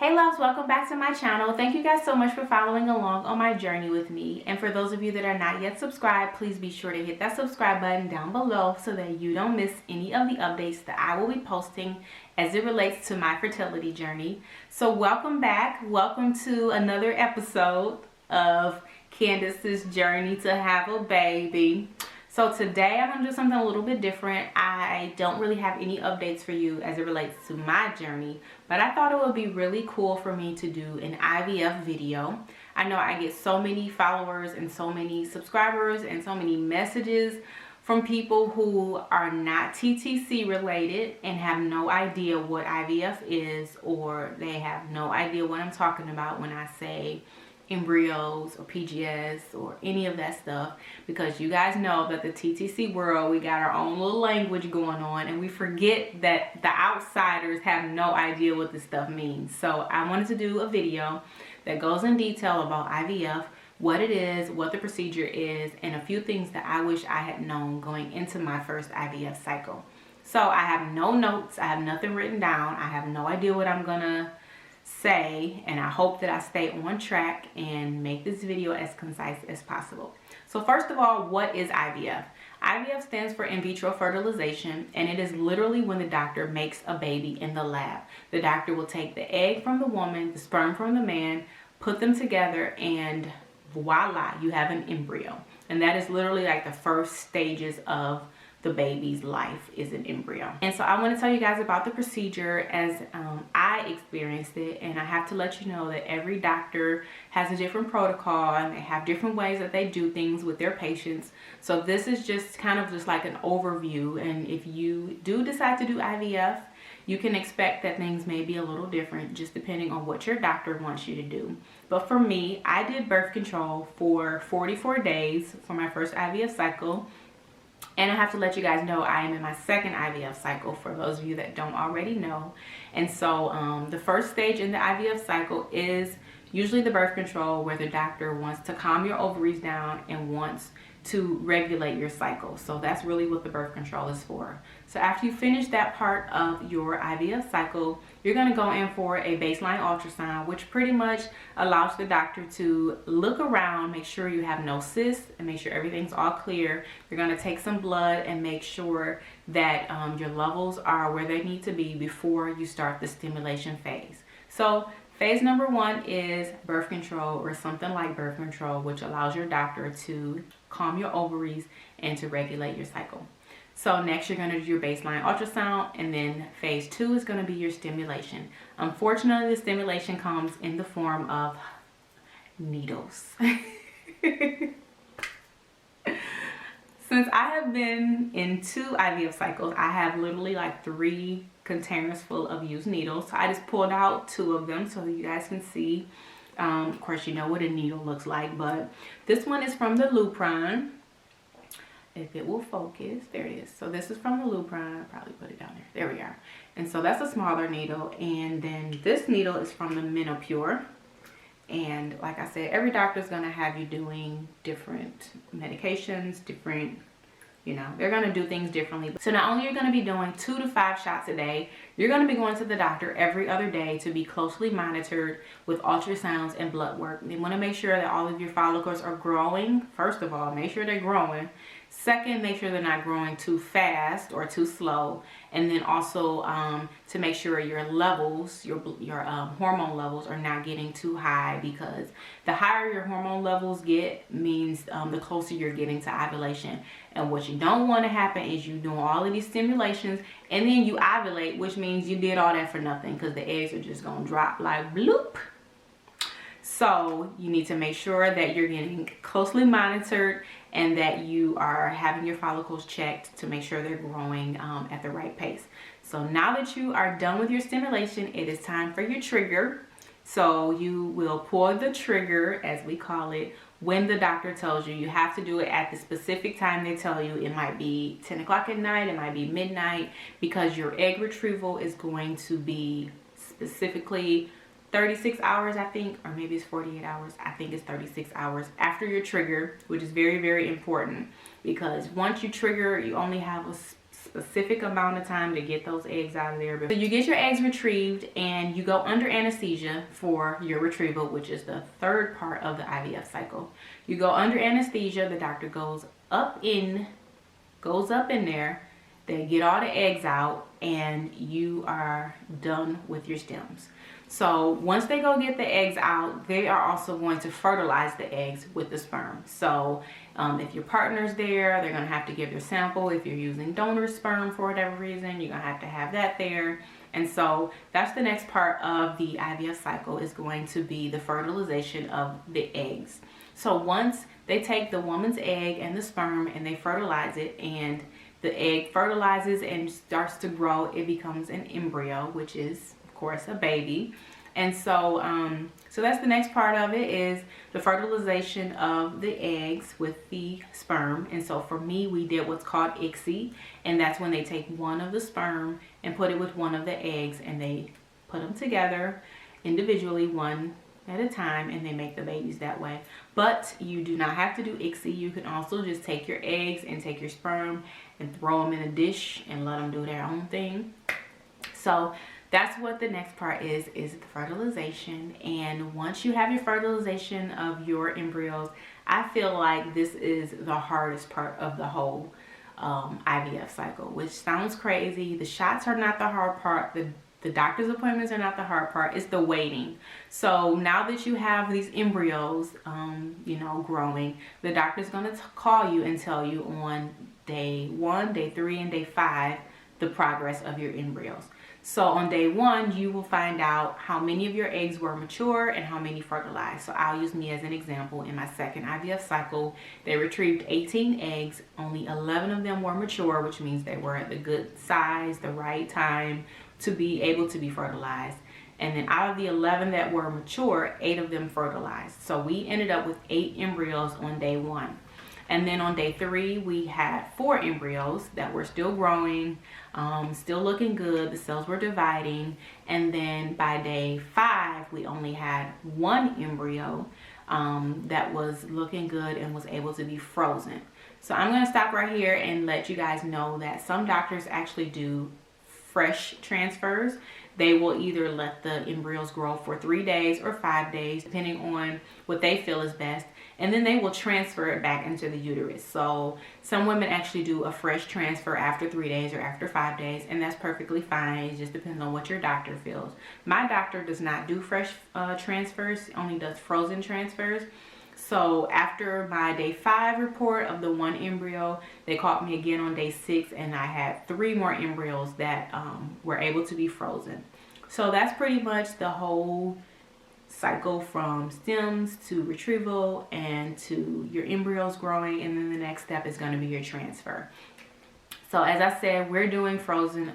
Hey loves, welcome back to my channel. Thank you guys so much for following along on my journey with me. And for those of you that are not yet subscribed, please be sure to hit that subscribe button down below so that you don't miss any of the updates that I will be posting as it relates to my fertility journey. So welcome back. Welcome to another episode of Candace's journey to have a baby. So today I'm going to do something a little bit different. I don't really have any updates for you as it relates to my journey, but I thought it would be really cool for me to do an IVF video. I know I get so many followers and so many subscribers and so many messages from people who are not TTC related and have no idea what IVF is, or they have no idea what I'm talking about when I say embryos or PGS or any of that stuff, because you guys know that the TTC world, we got our own little language going on and we forget that the outsiders have no idea what this stuff means. So I wanted to do a video that goes in detail about IVF, what it is, what the procedure is, and a few things that I wish I had known going into my first IVF cycle. So I have no notes, I have nothing written down, I have no idea what I'm gonna say, and I hope that I stay on track and make this video as concise as possible. So first of all, what is IVF? IVF stands for in vitro fertilization, and it is literally when the doctor makes a baby in the lab. The doctor will take the egg from the woman, the sperm from the man, put them together, and voila, you have an embryo. And that is literally like the first stages of the baby's life, is an embryo. And so I want to tell you guys about the procedure as I experienced it, and I have to let you know that every doctor has a different protocol and they have different ways that they do things with their patients. So this is just kind of just like an overview, and if you do decide to do IVF, you can expect that things may be a little different just depending on what your doctor wants you to do. But for me, I did birth control for 44 days for my first IVF cycle. And I have to let you guys know I am in my second IVF cycle, for those of you that don't already know. And so the first stage in the IVF cycle is usually the birth control, where the doctor wants to calm your ovaries down and wants to regulate your cycle. So that's really what the birth control is for. So after you finish that part of your IVF cycle, you're going to go in for a baseline ultrasound, which pretty much allows the doctor to look around, make sure you have no cysts, and make sure everything's all clear. You're going to take some blood and make sure that your levels are where they need to be before you start the stimulation phase. So phase number one is birth control, or something like birth control, which allows your doctor to calm your ovaries and to regulate your cycle. So next you're going to do your baseline ultrasound, and then phase two is going to be your stimulation. Unfortunately, the stimulation comes in the form of needles. Since I have been in 2 IVF cycles, I have literally like 3 containers full of used needles. So I just pulled out 2 of them so you guys can see. Of course, you know what a needle looks like, but this one is from the Lupron. If it will focus, there it is. So this is from the Lupron. I'll probably put it down there. There we are. And so that's a smaller needle. And then this needle is from the Menopure. And like I said, every doctor is going to have you doing different medications, different, you know, they're going to do things differently. So not only are you going to be doing 2 to 5 shots a day, you're going to be going to the doctor every other day to be closely monitored with ultrasounds and blood work. They want to make sure that all of your follicles are growing. First of all, make sure they're growing. Second, make sure they're not growing too fast or too slow. And then also to make sure your levels, your hormone levels are not getting too high, because the higher your hormone levels get means the closer you're getting to ovulation. And what you don't want to happen is you doing all of these stimulations and then you ovulate, which means you did all that for nothing, because the eggs are just going to drop like bloop. So you need to make sure that you're getting closely monitored and that you are having your follicles checked to make sure they're growing at the right pace. So now that you are done with your stimulation, it is time for your trigger. So you will pull the trigger, as we call it, when the doctor tells you. You have to do it at the specific time they tell you. It might be 10 o'clock at night, it might be midnight, because your egg retrieval is going to be specifically 36 hours, I think, or maybe it's 48 hours. I think it's 36 hours after your trigger, which is very, very important, because once you trigger, you only have a specific amount of time to get those eggs out of there. So you get your eggs retrieved and you go under anesthesia for your retrieval, which is the third part of the IVF cycle. You go under anesthesia, the doctor goes up in there, they get all the eggs out, and you are done with your stems. So once they go get the eggs out, they are also going to fertilize the eggs with the sperm. So if your partner's there, they're going to have to give their sample. If you're using donor sperm for whatever reason, you're going to have that there. And so that's the next part of the IVF cycle, is going to be the fertilization of the eggs. So once they take the woman's egg and the sperm and they fertilize it, and the egg fertilizes and starts to grow, it becomes an embryo, which is of course a baby. And so so that's the next part of it, is the fertilization of the eggs with the sperm. And so for me, we did what's called ICSI, and that's when they take one of the sperm and put it with one of the eggs, and they put them together individually, one at a time, and they make the babies that way. But you do not have to do ICSI. You can also just take your eggs and take your sperm and throw them in a dish and let them do their own thing. So that's what the next part is the fertilization. And once you have your fertilization of your embryos, I feel like this is the hardest part of the whole IVF cycle, which sounds crazy. The shots are not the hard part. The doctor's appointments are not the hard part. It's the waiting. So now that you have these embryos, growing, the doctor's going to call you and tell you on day 1, day 3, and day 5, the progress of your embryos. So on day 1, you will find out how many of your eggs were mature and how many fertilized. So I'll use me as an example. In my second IVF cycle, they retrieved 18 eggs. Only 11 of them were mature, which means they were at the good size, the right time to be able to be fertilized. And then out of the 11 that were mature, 8 of them fertilized. So we ended up with 8 embryos on day 1. And then on day 3, we had 4 embryos that were still growing, still looking good. The cells were dividing. And then by day 5, we only had 1 embryo that was looking good and was able to be frozen. So I'm going to stop right here and let you guys know that some doctors actually do fresh transfers. They will either let the embryos grow for 3 days or 5 days, depending on what they feel is best. And then they will transfer it back into the uterus. So some women actually do a fresh transfer after 3 days or after 5 days, and that's perfectly fine. It just depends on what your doctor feels. My doctor does not do fresh transfers, only does frozen transfers. So after my day 5 report of the 1 embryo, they called me again on day 6, and I had 3 more embryos that were able to be frozen. So that's pretty much the whole cycle, from stems to retrieval and to your embryos growing, and then the next step is going to be your transfer. So as I said, we're doing a frozen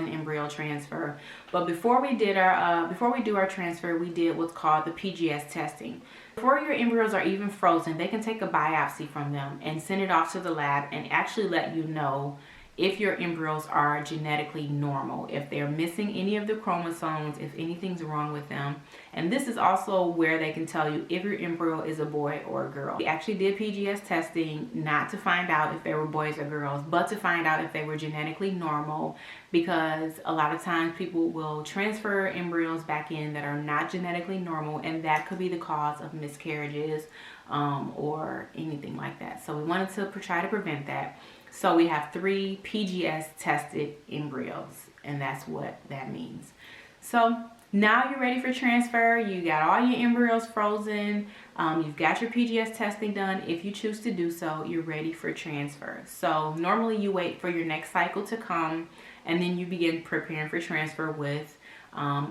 embryo transfer. But before we do our transfer, we did what's called the PGS testing. Before your embryos are even frozen, they can take a biopsy from them and send it off to the lab and actually let you know if your embryos are genetically normal, if they're missing any of the chromosomes, if anything's wrong with them. And this is also where they can tell you if your embryo is a boy or a girl. We actually did PGS testing not to find out if they were boys or girls, but to find out if they were genetically normal, because a lot of times people will transfer embryos back in that are not genetically normal, and that could be the cause of miscarriages or anything like that. So we wanted to try to prevent that. So we have 3 PGS tested embryos, and that's what that means. So now you're ready for transfer. You got all your embryos frozen. You've got your PGS testing done. If you choose to do so, you're ready for transfer. So normally you wait for your next cycle to come, and then you begin preparing for transfer with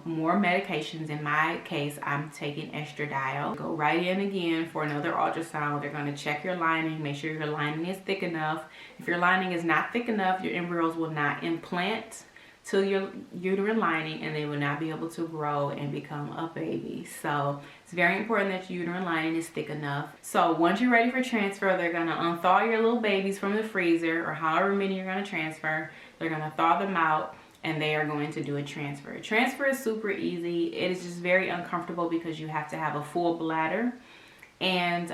more medications. In my case, I'm taking estradiol. Go right in again for another ultrasound. They're going to check your lining, make sure your lining is thick enough. If your lining is not thick enough, your embryos will not implant to your uterine lining, and they will not be able to grow and become a baby. So it's very important that your uterine lining is thick enough. So once you're ready for transfer, they're going to unthaw your little babies from the freezer, or however many you're going to transfer. They're going to thaw them out, and they are going to do a transfer. Transfer is super easy. It is just very uncomfortable because you have to have a full bladder, And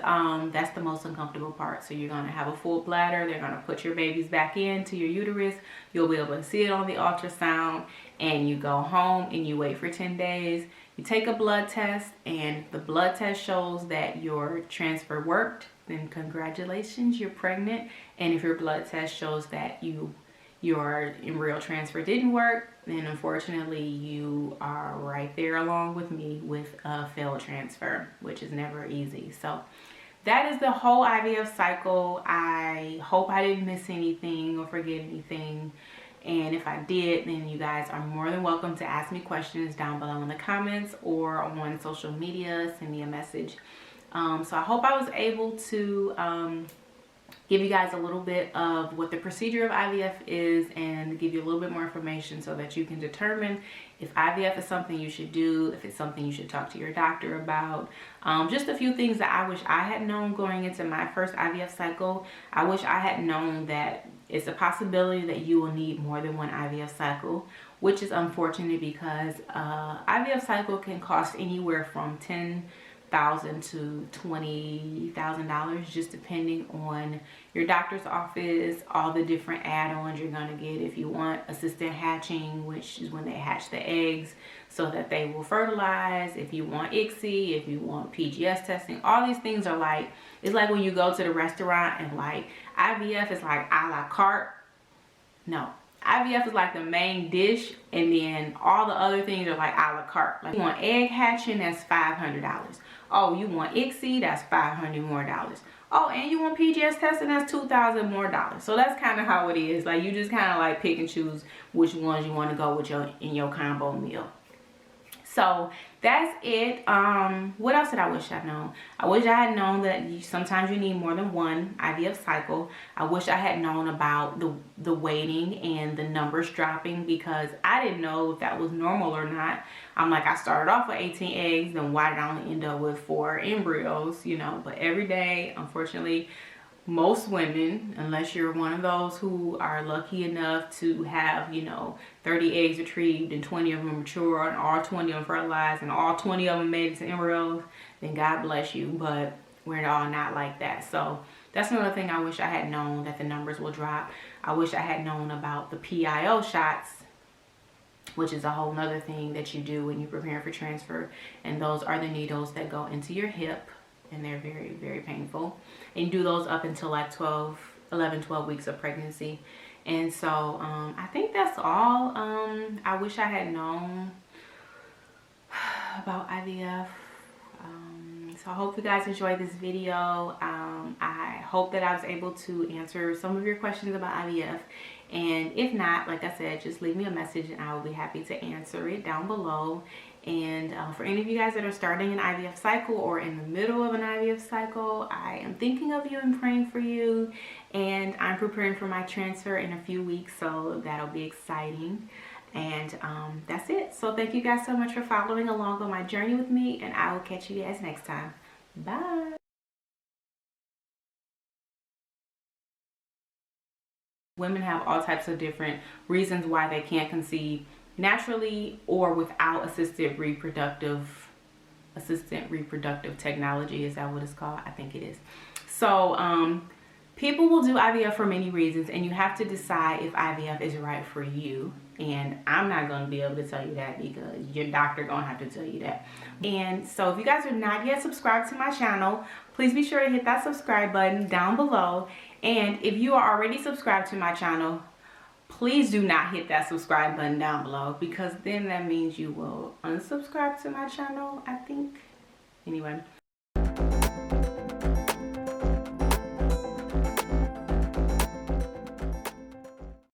that's the most uncomfortable part. So you're going to have a full bladder. They're going to put your babies back into your uterus. You'll be able to see it on the ultrasound, and you go home and you wait for 10 days. You take a blood test, and the blood test shows that your transfer worked. Then congratulations, you're pregnant. And if your blood test shows that your embryo transfer didn't work, then unfortunately you are right there along with me with a failed transfer, which is never easy. So that is the whole IVF cycle. I hope I didn't miss anything or forget anything. And if I did, then you guys are more than welcome to ask me questions down below in the comments or on social media. Send me a message. So I hope I was able to give you guys a little bit of what the procedure of IVF is and give you a little bit more information so that you can determine if IVF is something you should do, if it's something you should talk to your doctor about. Just a few things that I wish I had known going into my first IVF cycle. I wish I had known that it's a possibility that you will need more than one IVF cycle, which is unfortunate because IVF cycle can cost anywhere from $10,000 to $20,000, just depending on your doctor's office, all the different add-ons you're gonna get. If you want assisted hatching, which is when they hatch the eggs so that they will fertilize, if you want ICSI, if you want PGS testing, all these things are like, it's like when you go to the restaurant and like IVF is like a la carte. No, IVF is like the main dish, and then all the other things are like a la carte. Like you want egg hatching, that's $500. Oh, you want ICSI, that's $500 more. Oh, and you want PGS testing, that's $2,000 more. So that's kind of how it is. Like you just kind of like pick and choose which ones you want to go with in your combo meal. So that's it. What else did I wish I'd known? I wish I had known that sometimes you need more than one IVF cycle. I wish I had known about the waiting and the numbers dropping, because I didn't know if that was normal or not. I'm like, I started off with 18 eggs, then why did I only end up with 4 embryos, you know? But every day, unfortunately, most women, unless you're one of those who are lucky enough to have, you know, 30 eggs retrieved and 20 of them mature and all 20 of them fertilized and all 20 of them made into embryos, then God bless you. But we're all not like that. So that's another thing I wish I had known, that the numbers will drop. I wish I had known about the PIO shots, which is a whole nother thing that you do when you're preparing for transfer. And those are the needles that go into your hip, and they're very, very painful. And you do those up until like 11, 12 weeks of pregnancy. And so I think that's all I wish I had known about IVF. So I hope you guys enjoyed this video. I hope that I was able to answer some of your questions about IVF. And if not, like I said, just leave me a message and I will be happy to answer it down below. And for any of you guys that are starting an IVF cycle or in the middle of an IVF cycle, I am thinking of you and praying for you. And I'm preparing for my transfer in a few weeks, so that'll be exciting. And that's it. So thank you guys so much for following along on my journey with me, and I will catch you guys next time. Bye. Women have all types of different reasons why they can't conceive naturally or without assisted reproductive technology. Is that what it's called? I think it is. So people will do IVF for many reasons, and you have to decide if IVF is right for you. And I'm not going to be able to tell you that, because your doctor going to have to tell you that. And so if you guys are not yet subscribed to my channel, please be sure to hit that subscribe button down below. And if you are already subscribed to my channel, please do not hit that subscribe button down below, because then that means you will unsubscribe to my channel, I think. Anyway,